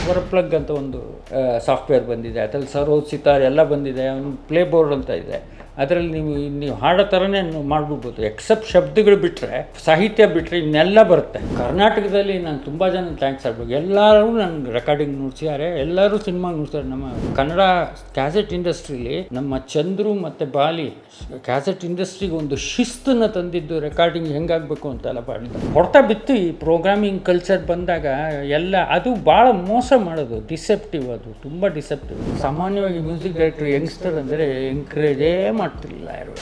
ಸ್ವರ ಪ್ಲಗ್ ಅಂತ ಒಂದು ಸಾಫ್ಟ್ವೇರ್ ಬಂದಿದೆ, ಅದರಲ್ಲಿ ಸರೋಜ್ ಸಿತಾರ್ ಎಲ್ಲ ಬಂದಿದೆ. ಒಂದು ಪ್ಲೇ ಬೋರ್ಡ್ ಅಂತ ಇದೆ, ಅದರಲ್ಲಿ ನೀವು ಹಾಡೋ ಥರನೇ ಮಾಡ್ಬಿಡ್ಬೋದು. ಎಕ್ಸೆಪ್ಟ್ ಶಬ್ದಗಳು ಬಿಟ್ಟರೆ, ಸಾಹಿತ್ಯ ಬಿಟ್ಟರೆ ಇನ್ನೆಲ್ಲ ಬರುತ್ತೆ. ಕರ್ನಾಟಕದಲ್ಲಿ ನಾನು ತುಂಬ ಜನ ಥ್ಯಾಂಕ್ಸ್ ಹೇಳ್ಬೇಕು. ಎಲ್ಲರೂ ನನ್ನ ರೆಕಾರ್ಡಿಂಗ್ ನುಡಿಸಿದ್ದಾರೆ, ಎಲ್ಲರೂ ಸಿನಿಮಾಗೆ ನುಡಿಸ್ತಾರೆ. ನಮ್ಮ ಕನ್ನಡ ಕ್ಯಾಸೆಟ್ ಇಂಡಸ್ಟ್ರೀಲಿ ನಮ್ಮ ಚಂದ್ರು ಮತ್ತು ಬಾಲಿ ಕ್ಯಾಸೆಟ್ ಇಂಡಸ್ಟ್ರಿಗೆ ಒಂದು ಶಿಸ್ತನ್ನು ತಂದಿದ್ದು, ರೆಕಾರ್ಡಿಂಗ್ ಹೆಂಗಾಗಬೇಕು ಅಂತೆಲ್ಲ ಮಾಡಿದ್ದಾರೆ. ಹೊಡ್ತಾ ಬಿತ್ತು ಈ ಪ್ರೋಗ್ರಾಮಿಂಗ್ ಕಲ್ಚರ್ ಬಂದಾಗ ಎಲ್ಲ ಅದು ಭಾಳ ಮೋಸ ಮಾಡೋದು, ಡಿಸೆಪ್ಟಿವ್. ಅದು ತುಂಬ ಡಿಸೆಪ್ಟಿವ್. ಸಾಮಾನ್ಯವಾಗಿ ಮ್ಯೂಸಿಕ್ ಡೈರೆಕ್ಟರ್ ಯಂಗ್ಸ್ಟರ್ ಅಂದರೆ ಎಂಕರೇಜೇ ಮಾಡ್ತಿರ್ಲಿಲ್ಲ ಯಾರು.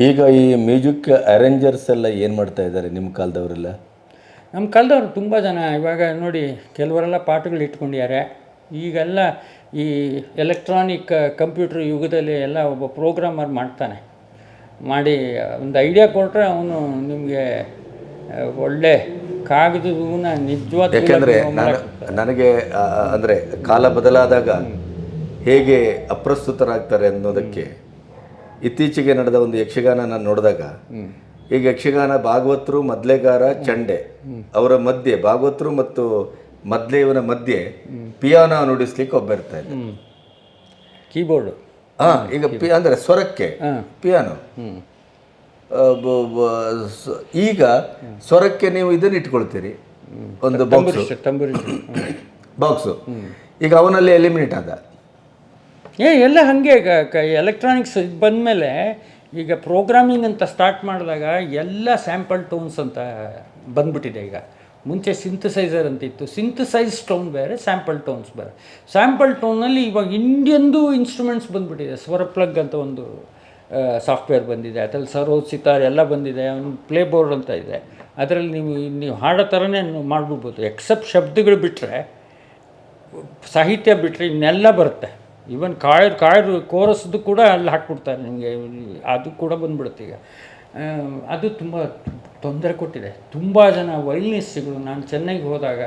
ಈಗ ಈ ಮ್ಯೂಸಿಕ್ ಅರೇಂಜರ್ಸ್ ಎಲ್ಲ ಏನು ಮಾಡ್ತಾ ಇದ್ದಾರೆ ನಿಮ್ಮ ಕಾಲದವರೆಲ್ಲ? ನಮ್ಮ ಕಾಲದವ್ರು ತುಂಬ ಜನ ಇವಾಗ ನೋಡಿ, ಕೆಲವರೆಲ್ಲ ಪಾಠಗಳು ಇಟ್ಕೊಂಡಿದ್ದಾರೆ. ಈಗೆಲ್ಲ ಈ ಎಲೆಕ್ಟ್ರಾನಿಕ್ ಕಂಪ್ಯೂಟ್ರ್ ಯುಗದಲ್ಲಿ ಎಲ್ಲ ಒಬ್ಬ ಪ್ರೋಗ್ರಾಮರ್ ಮಾಡ್ತಾನೆ, ಮಾಡಿ ಒಂದು ಐಡಿಯಾ ಕೊಟ್ಟರೆ ಅವನು ನಿಮಗೆ ಒಳ್ಳೆ ಕಾಗದನ ನಿಜವಾದ. ಯಾಕೆಂದರೆ ನನಗೆ ಅಂದರೆ ಕಾಲ ಬದಲಾದಾಗ ಹೇಗೆ ಅಪ್ರಸ್ತುತರಾಗ್ತಾರೆ ಅನ್ನೋದಕ್ಕೆ ಇತ್ತೀಚೆಗೆ ನಡೆದ ಒಂದು ಯಕ್ಷಗಾನ ನಾನು ನೋಡಿದಾಗ, ಈಗ ಯಕ್ಷಗಾನ ಭಾಗವತರು ಮದ್ಲೆಗಾರ ಚಂಡೆ ಅವರ ಮಧ್ಯೆ, ಭಾಗವತರು ಮತ್ತು ಮದ್ಲೆಯವನ ಮಧ್ಯೆ ಪಿಯಾನೋ ನುಡಿಸ್ಲಿಕ್ಕೆ ಒಬ್ಬ ಇರ್ತಾ ಇದೆ, ಕೀಬೋರ್ಡು. ಈಗ ಅಂದರೆ ಸ್ವರಕ್ಕೆ ಪಿಯಾನೋ. ಈಗ ಸ್ವರಕ್ಕೆ ನೀವು ಇದನ್ನ ಇಟ್ಕೊಳ್ತೀರಿ, ಒಂದು ಬಾಕ್ಸು. ಈಗ ಅವನಲ್ಲಿ ಎಲಿಮಿನೇಟ್ ಆದ. ಎಲ್ಲ ಹಾಗೆ ಎಲೆಕ್ಟ್ರಾನಿಕ್ಸ್ ಬಂದಮೇಲೆ ಈಗ ಪ್ರೋಗ್ರಾಮಿಂಗ್ ಅಂತ ಸ್ಟಾರ್ಟ್ ಮಾಡಿದಾಗ ಎಲ್ಲ ಸ್ಯಾಂಪಲ್ ಟೋನ್ಸ್ ಅಂತ ಬಂದ್ಬಿಟ್ಟಿದೆ. ಈಗ ಮುಂಚೆ ಸಿಂಥಸೈಸರ್ ಅಂತ ಇತ್ತು, ಸಿಂಥಸೈಸ್ ಟೋನ್ ಬೇರೆ, ಸ್ಯಾಂಪಲ್ ಟೋನ್ಸ್ ಬೇರೆ. ಸ್ಯಾಂಪಲ್ ಟೋನಲ್ಲಿ ಇವಾಗ ಇಂಡಿಯನ್ದು ಇನ್ಸ್ಟ್ರೂಮೆಂಟ್ಸ್ ಬಂದ್ಬಿಟ್ಟಿದೆ. ಸ್ವರ ಪ್ಲಗ್ ಅಂತ ಒಂದು ಸಾಫ್ಟ್ವೇರ್ ಬಂದಿದೆ, ಅದರಲ್ಲಿ ಸರೋಜ್ ಸಿತಾರ್ ಎಲ್ಲ ಬಂದಿದೆ. ಒಂದು ಪ್ಲೇ ಬೋರ್ಡ್ ಅಂತ ಇದೆ, ಅದರಲ್ಲಿ ನೀವು ಹಾಡೋ ಥರನೇ ಮಾಡ್ಬಿಡ್ಬೋದು. ಎಕ್ಸೆಪ್ಟ್ ಶಬ್ದಗಳು ಬಿಟ್ಟರೆ, ಸಾಹಿತ್ಯ ಬಿಟ್ಟರೆ ಇನ್ನೆಲ್ಲ ಬರುತ್ತೆ. ಈವನ್ ಕಾಯ್ದು ಕೋರಸ್ದು ಕೂಡ ಅಲ್ಲಿ ಹಾಕ್ಬಿಡ್ತಾರೆ ನಿಮಗೆ, ಅದು ಕೂಡ ಬಂದ್ಬಿಡುತ್ತೆ. ಈಗ ಅದು ತುಂಬ ತೊಂದರೆ ಕೊಟ್ಟಿದೆ. ತುಂಬ ಜನ ವೈಲಿನಿಸ್ಟ್ಗಳು ನಾನು ಚೆನ್ನೈಗೆ ಹೋದಾಗ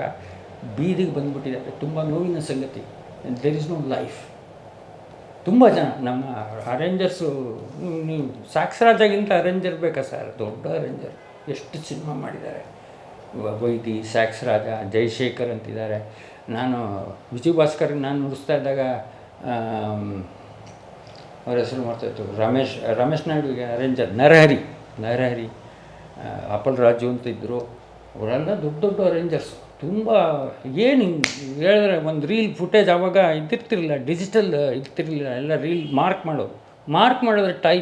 ಬೀದಿಗೆ ಬಂದುಬಿಟ್ಟಿದ್ದಾರೆ. ತುಂಬ ನೋವಿನ ಸಂಗತಿ. There is no life. ತುಂಬ ಜನ ನಮ್ಮ ಅರೇಂಜರ್ಸು, ನೀವು ಸಾಕ್ಸ್ರಾಜಾಗಿಂತ ಅರೇಂಜರ್ ಬೇಕಾ ಸರ್? ದೊಡ್ಡ ಅರೇಂಜರ್, ಎಷ್ಟು ಸಿನಿಮಾ ಮಾಡಿದ್ದಾರೆ. ವೈದಿ, ಸಾಕ್ಸ್ರಾಜ, ಜಯಶೇಖರ್ ಅಂತಿದ್ದಾರೆ. ನಾನು ವಿಜಯ್ ಭಾಸ್ಕರ್ಗೆ ನಾನು ನುಡಿಸ್ತಾ ಇದ್ದಾಗ ಅವ್ರ ಹೆಸರು ಮಾಡ್ತಾಯಿತ್ತು, ರಮೇಶ್ ನಾಯ್ಡುಗೆ ಅರೇಂಜರ್ ನರಹರಿ, ಅಪಲ್ ರಾಜು ಅಂತ ಇದ್ದರು. ಅವರೆಲ್ಲ ದೊಡ್ಡ ದೊಡ್ಡ ಅರೇಂಜರ್ಸ್. ತುಂಬ ಏನು ಹೇಳಿದ್ರೆ ಒಂದು ರೀಲ್ ಫುಟೇಜ್ ಆವಾಗ ಇದ್ದಿರ್ತಿರಲಿಲ್ಲ, ಡಿಜಿಟಲ್ ಇರ್ತಿರಲಿಲ್ಲ, ಎಲ್ಲ ರೀಲ್ ಮಾರ್ಕ್ ಮಾಡಿದ್ರೆ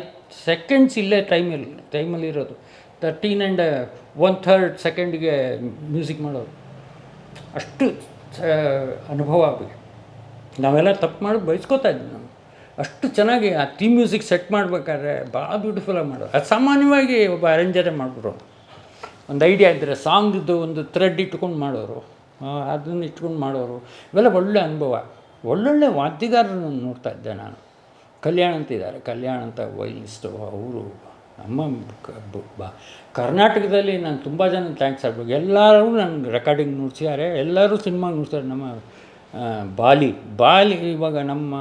ಸೆಕೆಂಡ್ಸ್ ಇಲ್ಲೇ ಟೈಮಲ್ಲಿ ಇರೋದು. 13 1/3 ಸೆಕೆಂಡಿಗೆ ಮ್ಯೂಸಿಕ್ ಮಾಡೋದು. ಅಷ್ಟು ಅನುಭವ ಆಗಿದೆ. ನಾವೆಲ್ಲ ತಪ್ಪು ಮಾಡಿ ಬಯಸ್ಕೋತಾ ಇದ್ವಿ. ನಾವು ಅಷ್ಟು ಚೆನ್ನಾಗಿ ಆ ಥೀಮ್ ಮ್ಯೂಸಿಕ್ ಸೆಟ್ ಮಾಡಬೇಕಾದ್ರೆ ಭಾಳ ಬ್ಯೂಟಿಫುಲ್ಲಾಗಿ ಮಾಡೋರು. ಅದು ಸಾಮಾನ್ಯವಾಗಿ ಒಬ್ಬ ಅರೇಂಜರೇ ಮಾಡಿಬಿಡೋರು. ಒಂದು ಐಡಿಯಾ ಇದ್ದರೆ ಸಾಂಗ್ದು ಒಂದು ಥ್ರೆಡ್ ಇಟ್ಕೊಂಡು ಮಾಡೋರು, ಅದನ್ನು ಇಟ್ಕೊಂಡು ಮಾಡೋರು. ಇವೆಲ್ಲ ಒಳ್ಳೆ ಅನುಭವ. ಒಳ್ಳೊಳ್ಳೆ ವಾದ್ಯಗಾರರನ್ನು ನೋಡ್ತಾ ಇದ್ದೆ ನಾನು. ಕಲ್ಯಾಣ್ ಅಂತ ವೈಲಿನಿಸ್ಟು. ಅವರು ನಮ್ಮ ಕರ್ನಾಟಕದಲ್ಲಿ ನಾನು ತುಂಬ ಜನ ಥ್ಯಾಂಕ್ಸ್ ಹೇಳ್ಬೇಕು. ಎಲ್ಲರೂ ನನ್ನ ರೆಕಾರ್ಡಿಂಗ್ ನುಡಿಸಿದ್ದಾರೆ, ಎಲ್ಲರೂ ಸಿನಿಮಾಗೆ ನುಡಿಸ್ತಾರೆ. ನಮ್ಮ ಬಾಲಿ ಇವಾಗ ನಮ್ಮ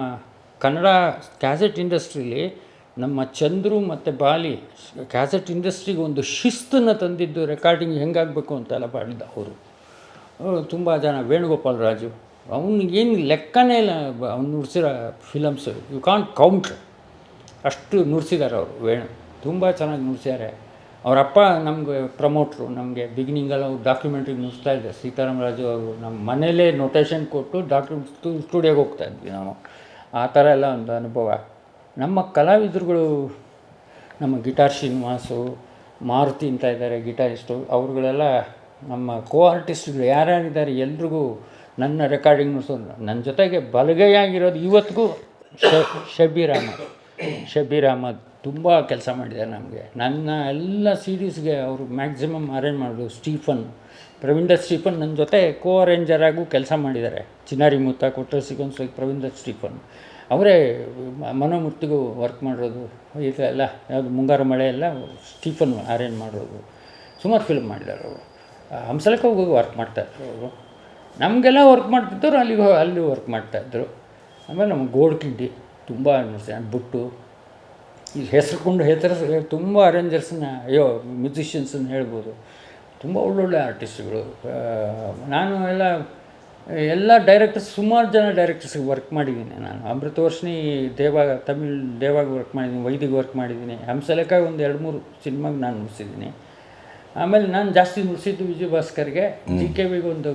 ಕನ್ನಡ ಕ್ಯಾಸೆಟ್ ಇಂಡಸ್ಟ್ರೀಲಿ ನಮ್ಮ ಚಂದ್ರು ಮತ್ತು ಬಾಲಿ ಕ್ಯಾಸೆಟ್ ಇಂಡಸ್ಟ್ರಿಗೆ ಒಂದು ಶಿಸ್ತನ್ನು ತಂದಿದ್ದು, ರೆಕಾರ್ಡಿಂಗ್ ಹೆಂಗಾಗಬೇಕು ಅಂತೆಲ್ಲ ಮಾಡಿದ್ದ ಅವರು. ತುಂಬ ಜನ, ವೇಣುಗೋಪಾಲ್ ರಾಜು, ಅವನಿಗೇನು ಲೆಕ್ಕನೇ ಇಲ್ಲ. ಅವ್ನು ನುಡಿಸಿರೋ ಫಿಲಮ್ಸು ಯು ಕಾಂಟ್ ಕೌಂಟ್, ಅಷ್ಟು ನುಡಿಸಿದ್ದಾರೆ ಅವರು. ತುಂಬ ಚೆನ್ನಾಗಿ ನುಡಿಸಿದ್ದಾರೆ. ಅವರಪ್ಪ ನಮಗೆ ಪ್ರಮೋಟ್ರು. ನಮಗೆ ಬಿಗಿನಿಂಗಲ್ಲಿ ಅವ್ರು ಡಾಕ್ಯುಮೆಂಟ್ರಿಗೆ ನುಡಿಸ್ತಾ ಇದ್ದೆ. ಸೀತಾರಾಮರಾಜು ಅವರು ನಮ್ಮ ಮನೇಲೇ ನೊಟೇಷನ್ ಕೊಟ್ಟು ಸ್ಟುಡಿಯೋಗೆ ಹೋಗ್ತಾಯಿದ್ವಿ ನಾವು. ಆ ಥರ ಎಲ್ಲ ಒಂದು ಅನುಭವ. ನಮ್ಮ ಕಲಾವಿದರುಗಳು, ನಮ್ಮ ಗಿಟಾರ್ ಶ್ರೀನಿವಾಸು, ಮಾರುತಿ ಅಂತ ಇದ್ದಾರೆ ಗಿಟಾರಿಸ್ಟು, ಅವ್ರುಗಳೆಲ್ಲ ನಮ್ಮ ಆರ್ಟಿಸ್ಟ್ಗಳು ಯಾರ್ಯಾರಿದ್ದಾರೆ ಎಲ್ರಿಗೂ ನನ್ನ ರೆಕಾರ್ಡಿಂಗ್ ನುಡಿಸೋದು. ನನ್ನ ಜೊತೆಗೆ ಬಲಗೈಯಾಗಿರೋದು ಇವತ್ತಿಗೂ ಶಬೀರ್ ಅಹಮದ್ ತುಂಬ ಕೆಲಸ ಮಾಡಿದ್ದಾರೆ ನಮಗೆ. ನನ್ನ ಎಲ್ಲ ಸೀರೀಸ್ಗೆ ಅವರು ಮ್ಯಾಕ್ಸಿಮಮ್ ಅರೇಂಜ್ ಮಾಡೋದು. ಪ್ರವೀಣ್ ಸ್ಟೀಫನ್ ನನ್ನ ಜೊತೆ ಅರೇಂಜರಾಗೂ ಕೆಲಸ ಮಾಡಿದ್ದಾರೆ. ಚಿನಾರಿ ಮುತ್ತ, ಕೊಟ್ಟರೆ ಸಿಗೋನ್ಸೋಗಿ ಪ್ರವೀಣ್ ಸ್ಟೀಫನ್ ಅವರೇ. ಮನೋಮೂರ್ತಿಗೂ ವರ್ಕ್ ಮಾಡೋದು, ಇದೆಲ್ಲ ಯಾವುದು ಮುಂಗಾರು ಮಳೆ ಎಲ್ಲ ಸ್ಟೀಫನ್ ಅರೇಂಜ್ ಮಾಡೋದು. ಸುಮಾರು ಫಿಲ್ಮ್ ಮಾಡಿದ್ದಾರೆ ಅವರು. ಹಂಸಲೇಖ ಹೋಗಿ ವರ್ಕ್ ಮಾಡ್ತಾಯಿದ್ರು ಅವರು. ನಮಗೆಲ್ಲ ವರ್ಕ್ ಮಾಡ್ತಿದ್ದವರು ಅಲ್ಲಿ ವರ್ಕ್ ಮಾಡ್ತಾಯಿದ್ರು. ಆಮೇಲೆ ನಮ್ಮ ಗೋಡ್ಕಿಂಡಿ ತುಂಬ ಬುಟ್ಟು ಈ ಹೆಸರು ತುಂಬ ಅರೇಂಜರ್ಸನ್ನ ಮ್ಯೂಸಿಷಿಯನ್ಸನ್ನು ಹೇಳ್ಬೋದು. ತುಂಬ ಒಳ್ಳೊಳ್ಳೆ ಆರ್ಟಿಸ್ಟ್ಗಳು. ನಾನು ಎಲ್ಲ ಡೈರೆಕ್ಟರ್ಸ್, ಸುಮಾರು ಜನ ಡೈರೆಕ್ಟರ್ಸ್ಗೆ ವರ್ಕ್ ಮಾಡಿದ್ದೀನಿ ನಾನು. ಅಮೃತವರ್ಷಿಣಿ ತಮಿಳ್ ದೇವಾಗ ವರ್ಕ್ ಮಾಡಿದ್ದೀನಿ, ವೈದಿಗೆ ವರ್ಕ್ ಮಾಡಿದ್ದೀನಿ. ಹಂಸಲೇಖ ಒಂದು 2-3 ಸಿನಿಮಾಗೆ ನಾನು ನುಡಿಸಿದ್ದೀನಿ. ಆಮೇಲೆ ನಾನು ಜಾಸ್ತಿ ನುಡಿಸಿದ್ದು ವಿಜಯ್ ಭಾಸ್ಕರ್ಗೆ, GKVಗೆ ಒಂದು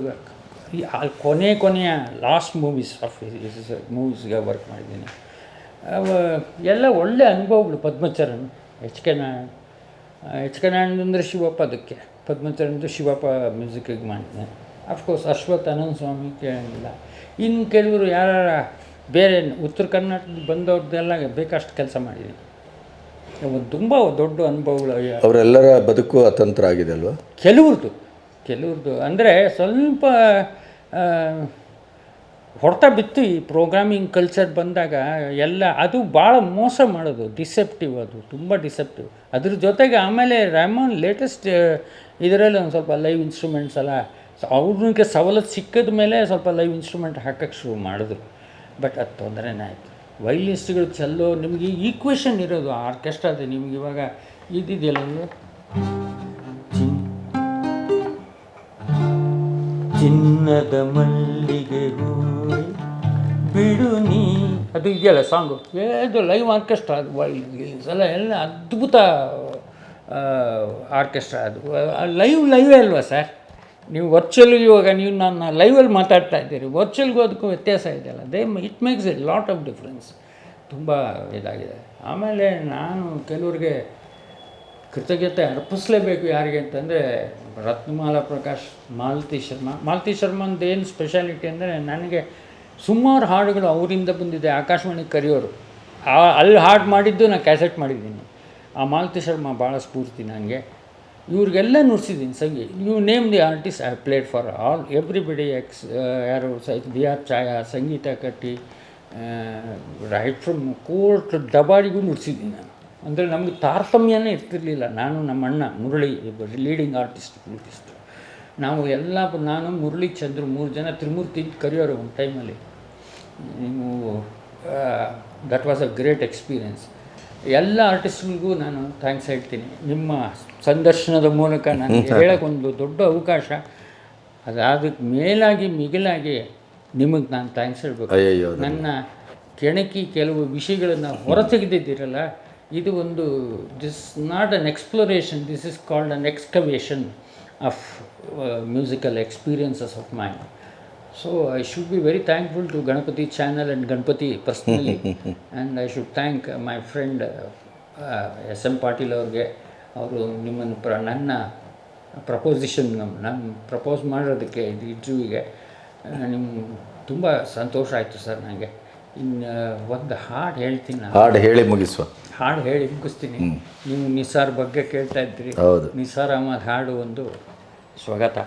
ಕೊನೆಯ ಲಾಸ್ಟ್ ಮೂವೀಸ್ಗೆ ವರ್ಕ್ ಮಾಡಿದ್ದೀನಿ. ಎಲ್ಲ ಒಳ್ಳೆ ಅನುಭವಗಳು. ಪದ್ಮಚರಣ್, ಎಚ್ ಕೆ ನಾರಾಯಣ್ ಅಂದರೆ ಶಿವಪ್ಪ, ಅದಕ್ಕೆ ಪದ್ಮಚರಣ್ ಶಿವಪ್ಪ ಮ್ಯೂಸಿಕ್ಕಿಗೆ ಮಾಡಿದ್ದೆ. ಅಫ್ಕೋರ್ಸ್ ಅಶ್ವಥ್ ಅನಂತ ಸ್ವಾಮಿ ಕೇಳೋಂಗಿಲ್ಲ. ಇನ್ನು ಕೆಲವರು ಯಾರು ಬೇರೆ ಉತ್ತರ ಕರ್ನಾಟಕದ ಬಂದವ್ರದ್ದೆಲ್ಲ ಬೇಕಷ್ಟು ಕೆಲಸ ಮಾಡಿದ್ದೀನಿ. ಒಂದು ತುಂಬ ದೊಡ್ಡ ಅನುಭವಗಳು. ಅವರೆಲ್ಲರ ಬದುಕು ಅತಂತ್ರ ಆಗಿದೆ ಅಲ್ವಾ? ಕೆಲವ್ರದ್ದು ಅಂದರೆ ಸ್ವಲ್ಪ ಹೊಡೆತ ಬಿತ್ತು. ಈ ಪ್ರೋಗ್ರಾಮಿಂಗ್ ಕಲ್ಚರ್ ಬಂದಾಗ ಅದು ಭಾಳ ಮೋಸ ಮಾಡೋದು, ಡಿಸೆಪ್ಟಿವ್, ಅದು ತುಂಬ ಡಿಸೆಪ್ಟಿವ್. ಅದ್ರ ಜೊತೆಗೆ ಆಮೇಲೆ ರೆಹಮಾನ್ ಲೇಟೆಸ್ಟ್ ಇದರಲ್ಲಿ ಒಂದು ಸ್ವಲ್ಪ ಲೈವ್ ಇನ್ಸ್ಟ್ರೂಮೆಂಟ್ಸ್ ಎಲ್ಲ ಅವ್ರಿಗೆ ಸವಲತ್ತು ಸಿಕ್ಕಿದ ಮೇಲೆ ಸ್ವಲ್ಪ ಲೈವ್ ಇನ್ಸ್ಟ್ರೂಮೆಂಟ್ ಹಾಕೋಕ್ಕೆ ಶುರು ಮಾಡಿದ್ರು. ಬಟ್ ಅದು ತೊಂದರೆನೇ ಆಯಿತು. ವೈಲಿನಿಸ್ಟ್ಗಳು ಚೆಲ್ಲೋ ನಿಮಗೆ ಈಕ್ವೇಷನ್ ಇರೋದು ಆರ್ಕೆಸ್ಟ್ರಾದ. ನಿಮ್ಗೆ ಇವಾಗ ಇದಿದೆಯಲ್ಲ, ಚಿನ್ನದ ಮಲ್ಲಿಗೆ ಹೂವೆ ಬಿಡು ನೀ, ಅದು ಇದೆಯಲ್ಲ ಸಾಂಗು, ಇದು ಲೈವ್ ಆರ್ಕೆಸ್ಟ್ರಾ. ಅದು ವೈಲಿನ್ಸ್ ಎಲ್ಲ ಅದ್ಭುತ ಆರ್ಕೆಸ್ಟ್ರಾ. ಅದು ಲೈವೇ ಅಲ್ವಾ ಸರ್? ನೀವು ವರ್ಚುವಲ್, ಇವಾಗ ನೀವು ನಾನು ಲೈವಲ್ಲಿ ಮಾತಾಡ್ತಾ ಇದ್ದೀರಿ, ವರ್ಚುವಲ್ಗೂ ಅದಕ್ಕೂ ವ್ಯತ್ಯಾಸ ಇದೆಯಲ್ಲ. It makes A lot of difference. ತುಂಬ ಇದಾಗಿದೆ. ಆಮೇಲೆ ನಾನು ಕೆಲವ್ರಿಗೆ ಕೃತಜ್ಞತೆ ಅರ್ಪಿಸಲೇಬೇಕು. ಯಾರಿಗೆ ಅಂತಂದರೆ ರತ್ನಮಾಲಾ ಪ್ರಕಾಶ್, ಮಾಲತಿ ಶರ್ಮಂದು ಏನು ಸ್ಪೆಷಾಲಿಟಿ ಅಂದರೆ, ನನಗೆ ಸುಮಾರು ಹಾಡುಗಳು ಅವರಿಂದ ಬಂದಿದೆ. ಆಕಾಶವಾಣಿ ಕರೆಯೋರು, ಅಲ್ಲಿ ಹಾಡು ಮಾಡಿದ್ದು ನಾನು ಕ್ಯಾಸೆಟ್ ಮಾಡಿದ್ದೀನಿ. ಆ ಮಾಲತಿ ಶರ್ಮಾ ಭಾಳ ಸ್ಫೂರ್ತಿ ನನಗೆ. ಇವ್ರಿಗೆಲ್ಲ ನುಡಿಸಿದ್ದೀನಿ ಸಂಗೀತ. You name the artist, I have played for all everybody. ಯಾರು BR ಛಾಯಾ, ಸಂಗೀತ ಕಟ್ಟಿ, ರೈಟ್ ಫ್ರಮ್ ಕೋರ್ಟ್ ದಬಾಡಿಗೂ ನುಡಿಸಿದ್ದೀನಿ ನಾನು. ಅಂದರೆ ನಮಗೆ ತಾರತಮ್ಯನೇ ಇರ್ತಿರಲಿಲ್ಲ. ನಾನು ನಮ್ಮ ಅಣ್ಣ ಮುರಳಿ ಲೀಡಿಂಗ್ ಫ್ಲೂಟಿಸ್ಟು. ನಾನು ಮುರಳಿ ಚಂದ್ರು 3 ಜನ ತ್ರಿಮೂರ್ತಿ ಕರೆಯೋರು ಒಂದು ಟೈಮಲ್ಲಿ. ನೀವು that was a great experience. ಎಲ್ಲ ಆರ್ಟಿಸ್ಟ್ಗಳಿಗೂ ನಾನು ಥ್ಯಾಂಕ್ಸ್ ಹೇಳ್ತೀನಿ. ನಿಮ್ಮ ಸಂದರ್ಶನದ ಮೂಲಕ ನನಗೆ ಹೇಳೋಕ್ಕೊಂದು ದೊಡ್ಡ ಅವಕಾಶ. ಅದಕ್ಕೆ ಮಿಗಿಲಾಗಿ ನಿಮಗೆ ನಾನು ಥ್ಯಾಂಕ್ಸ್ ಹೇಳಬೇಕು. ನನ್ನ ಕೆಣಕಿ ಕೆಲವು ವಿಷಯಗಳನ್ನು ಹೊರತೆಗೆದಿದ್ದೀರಲ್ಲ, ಇದು ಒಂದು this not an exploration, this is called an excavation of musical experiences of mind. So I should be very thankful to Ganapati channel and Ganpati personally, and I should thank my friend SM Patil ಅವ್ರಿಗೆ. ಅವರು ನಿಮ್ಮನ್ನು ನನ್ನ proposition ನಾನು propose ಮಾಡೋದಕ್ಕೆ ಇದು ಇಂಟರ್ವ್ಯೂಗೆ ನಿಮ್ಗೆ ತುಂಬ ಸಂತೋಷ ಆಯಿತು ಸರ್. ನನಗೆ ಇನ್ನು ಒಂದು ಹಾಡು ಹೇಳ್ತೀನಿ ನಾನು. ಹಾಡು ಹೇಳಿ ಮುಗಿಸ್ತೀನಿ. ನೀವು ನಿಸಾರ್ ಬಗ್ಗೆ ಕೇಳ್ತಾ ಇದ್ರಿ. ನಿಸಾರ್ ಅಹಮದ್ ಹಾಡು ಒಂದು ಸ್ವಗತ.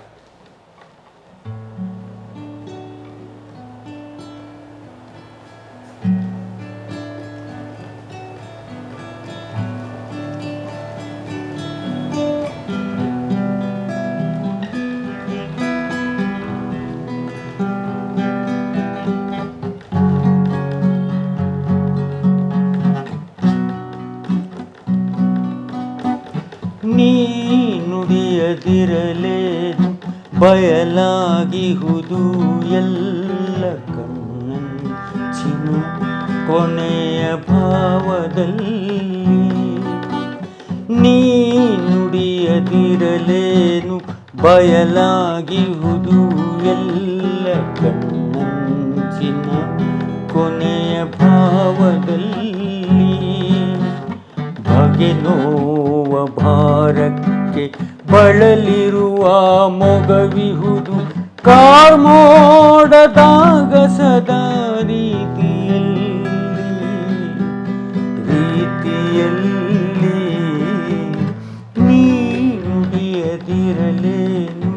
ನೀ ನುಡಿಯದಿರಲೇನು ಬಯಲಾಗಿಹುದು ಎಲ್ಲ ಕಣ್ಣಂಚಿನ ಕೊನೆಯ ಭಾವದಲ್ಲಿ. ನೀ ನುಡಿಯದಿರಲೇನು ಬಯಲಾಗಿಹುದು ಎಲ್ಲ ಕಣ್ಣಂಚಿನ ಕೊನೆಯ ಭಾವದಲ್ಲಿ. ಬಗೆನೋವ ಭಾರಕ್ಕೆ ಬಳಲಿರುವ ಮೊಗವಿಹುದು ಕಾರ್ಮೋಡದಾಗ ಸದಾ ರೀತಿಯಲ್ಲಿ ನೀ ನುಡಿಯದಿರಲೇನು.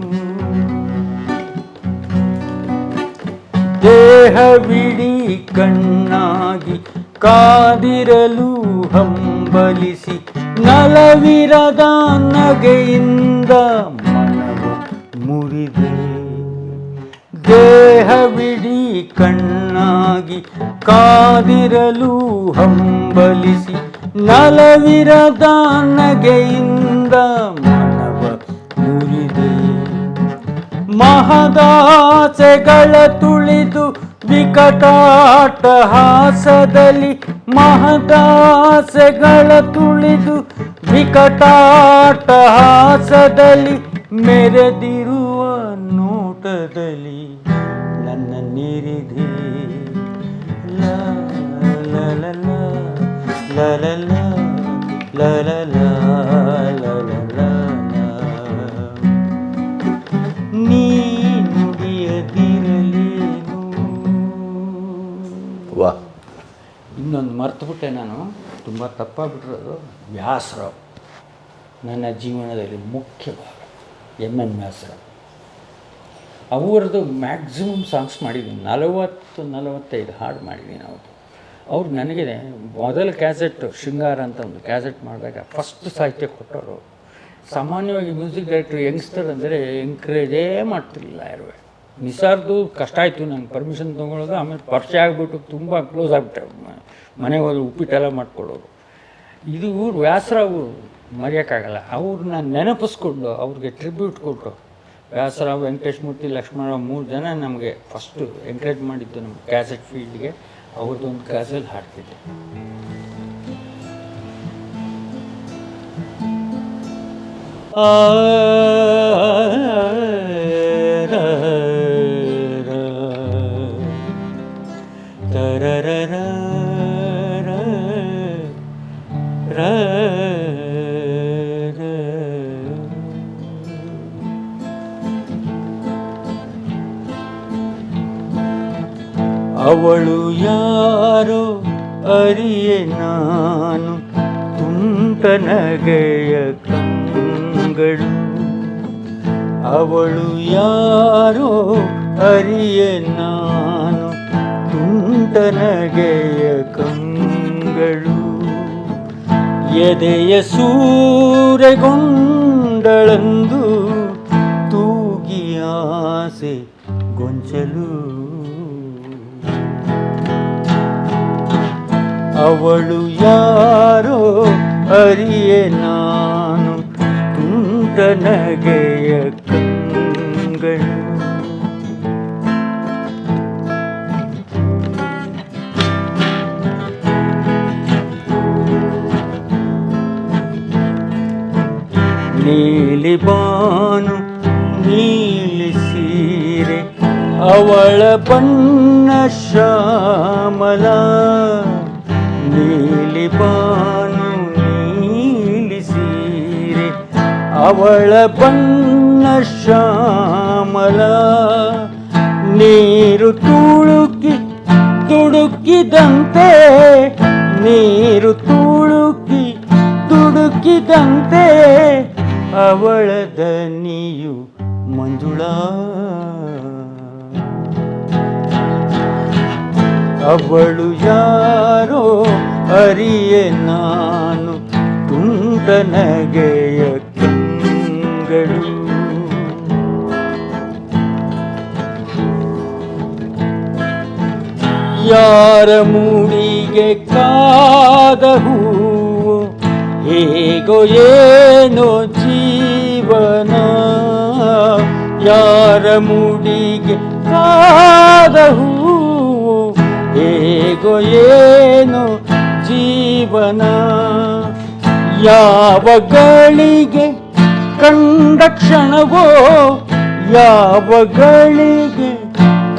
ದೇಹವಿಡೀ ಕಣ್ಣಾಗಿ ಕಾದಿರಲು ಹಂಬಲಿಸಿ ನಲವಿರದ ನಗೆಯಿಂದ ಮನವು ಮುರಿದೆ ದೇಹವಿಡೀ ಕಣ್ಣಾಗಿ ಕಾದಿರಲು ಹಂಬಲಿಸಿ ನಲವಿರದ ನಗೆಯಿಂದ ಮನವ ಮುರಿದೆ ಮಹದಾಸೆಗಳ ತುಳಿದು ವಿಕಟಾಟಹಾಸದಲ್ಲಿ ಮಹದಾಸೆಗಳ ತುಳಿದು ವಿಕಟಾಟಹಾಸದಲ್ಲಿ ಮೆರೆದಿರುವ ನೋಟದಲ್ಲಿ ನನ್ನ ನೀರಿದೆ ಲಾ ಲಾ ಲಾ ಲಾ ಲಾ ಲಾ ಲಾ ಲಾ ಲಾ ಲಾ ಲಾ ನೀ ನುಡಿಯದಿರಲೇನು. ವಾ, ಇನ್ನೊಂದು ಮರ್ತುಬಿಟ್ಟೆ ನಾನು, ತುಂಬ ತಪ್ಪಾಗ್ಬಿಟ್ಟಿರೋದು. ವ್ಯಾಸರಾವ್ ನನ್ನ ಜೀವನದಲ್ಲಿ ಮುಖ್ಯ ಭಾಗ. ಎಮ್ ಎನ್ ವ್ಯಾಸರಾವ್ ಅವರದ್ದು ಮ್ಯಾಕ್ಸಿಮಮ್ ಸಾಂಗ್ಸ್ ಮಾಡಿದ್ದೀನಿ, 40-45 ಹಾಡು ಮಾಡಿದ್ದೀನಿ ಅವ್ರದ್ದು. ಅವ್ರು ನನಗೆ ಮೊದಲ ಕ್ಯಾಸೆಟ್ ಶೃಂಗಾರ ಅಂತ ಒಂದು ಕ್ಯಾಸೆಟ್ ಮಾಡಿದಾಗ ಫಸ್ಟ್ ಸಾಹಿತ್ಯ ಕೊಟ್ಟವರು. ಸಾಮಾನ್ಯವಾಗಿ ಮ್ಯೂಸಿಕ್ ಡೈರೆಕ್ಟ್ರ್ ಯಂಗ್ಸ್ಟರ್ ಅಂದರೆ ಎಂಕರೇಜೇ ಮಾಡ್ತಿರಲಿಲ್ಲ ಯಾರು. ನಿಸಾರ್ದು ಕಷ್ಟ ಆಯಿತು ನಂಗೆ ಪರ್ಮಿಷನ್ ತೊಗೊಳೋದು. ಆಮೇಲೆ ಪರಿಚಯ ಆಗಿಬಿಟ್ಟು ತುಂಬ ಕ್ಲೋಸ್ ಆಗಿಬಿಟ್ಟೆ. ಮನೆಗೆ ಹೋದ್ರೆ ಉಪ್ಪಿಟ್ಟೆಲ್ಲ ಮಾಡ್ಕೊಳ್ಳೋರು. ಇದು ವ್ಯಾಸರಾವ್ ಮರೆಯೋಕ್ಕಾಗಲ್ಲ. ಅವ್ರನ್ನ ನೆನಪಿಸ್ಕೊಂಡು ಅವ್ರಿಗೆ ಟ್ರಿಬ್ಯೂಟ್ ಕೊಟ್ಟರು. ವ್ಯಾಸರಾವ್, ವೆಂಕಟೇಶ್ ಮೂರ್ತಿ, ಲಕ್ಷ್ಮಣರಾವ್ 3 ಜನ ನಮಗೆ ಫಸ್ಟು ಎಂಕರೇಜ್ ಮಾಡಿದ್ದು ನಮ್ಮ ಕ್ಯಾಸೆಟ್ ಫೀಲ್ಡ್ಗೆ. ಅವ್ರದ್ದೊಂದು ಗಜಲ್ ಹಾಡ್ತಿದ್ದೆ. ಅವಳು ಯಾರೋ ಅರಿಯೆ ನಾನು, ತುಂಟ ನಗೆಯ ಕಂಗಳು. ಅವಳು ಯಾರೋ ಅರಿಯೆ ನಾನು, ತುಂಟ ನಗೆಯ ಕಂಗಳು. ಎದೆಯ ಸೂರೆಗೊಂಡಳಂದು ತೂಗಿ ಆಸೆ ಗೊಂಚಲು. ಅವಳು ಯಾರೋ ಅರಿಯೆ ನಾನು, ತುಂಟ ನಗೆಯ ಕಂಗಳು. ನೀಲಿ ಬಾನು ನೀಲಿ ಸೀರೆ ಅವಳ ಬಣ್ಣ ಶ್ಯಾಮಲ. ನೀಲಿ ಬಾನು ನೀಲಿ ಸೀರೆ ಅವಳ ಬಣ್ಣ ಶ್ಯಾಮಲ. ನೀರು ತುಳುಕಿ ತುಡುಕಿದಂತೆ, ನೀರು ತುಳುಕಿ ತುಡುಕಿದಂತೆ ಅವಳ ದನಿಯು ಮಂಜುಳ. ಅವಳು ಯಾರೋ ಅರಿಯೆ ನಾನು, ತುಂಟ ನಗೆಯ ಕಂಗಳು. ಯಾರ ಮೂಡಿಗೆ ಕಾದ ಹೂವು, ಹೇಗೋ ಏನೋ ಜೀವನ. ಯಾರ ಮೂಡಿಗೆ ಕಾದ ಹೂವು, ಹೇಗೋ ಏನೋ ಜೀವನ. ಯಾವ ಗಳಿಗೆ ಕಂಡ ಕ್ಷಣವೋ, ಯಾವ ಗಳಿಗೆ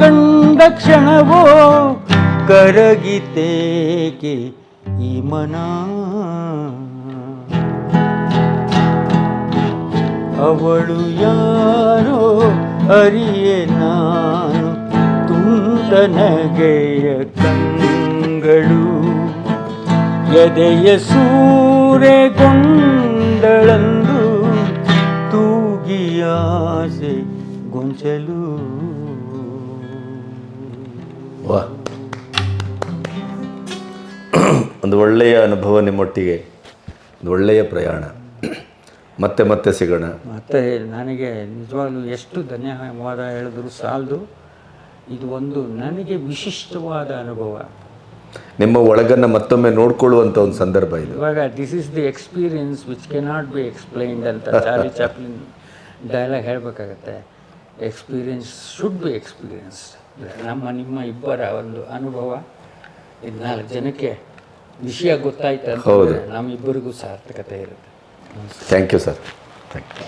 ಕಂಡ ಕ್ಷಣವೋ ಕರಗಿತೇಕೆ ಈ ಮನ. ಅವಳು ಯಾರೋ ಅರಿಯೆ ನಾನು, ತುಂಟ ನಗೆಯ ಕಂಗಳು. ಎದೆಯ ಸೂರೆಗೊಂಡಳಂದು ತೂಗಿ ಆಸೆ ಗೊಂಚಲು. ವಾ, ಒಂದು ಒಳ್ಳೆಯ ಅನುಭವ ನಿಮ್ಮೊಟ್ಟಿಗೆ, ಒಂದು ಒಳ್ಳೆಯ ಪ್ರಯಾಣ. ಮತ್ತೆ ಮತ್ತೆ ಸಿಗೋಣ. ಮತ್ತು ನನಗೆ ನಿಜವಾಗ್ಲೂ ಎಷ್ಟು ಧನ್ಯವಾದ ಹೇಳಿದ್ರು ಸಾಲದು. ಇದು ಒಂದು ನನಗೆ ವಿಶಿಷ್ಟವಾದ ಅನುಭವ. ನಿಮ್ಮ ಒಳಗನ್ನು ಮತ್ತೊಮ್ಮೆ ನೋಡ್ಕೊಳ್ಳುವಂಥ ಒಂದು ಸಂದರ್ಭ ಇದು. ಇವಾಗ this is the experience which cannot be explained ಅಂತ ಚಾರ್ಲಿ ಚಾಪ್ಲಿನ್ ಡೈಲಾಗ್ ಹೇಳಬೇಕಾಗತ್ತೆ. Experience should be experience. ನಿಮ್ಮ ಇಬ್ಬರ ಒಂದು ಅನುಭವ 4 ಜನಕ್ಕೆ ವಿಷಯ ಗೊತ್ತಾಯ್ತು ಅಂತ ನಮ್ಮಿಬ್ಬರಿಗೂ ಸಾರ್ಥಕತೆ ಇರುತ್ತೆ. Thank you sir. Thank you.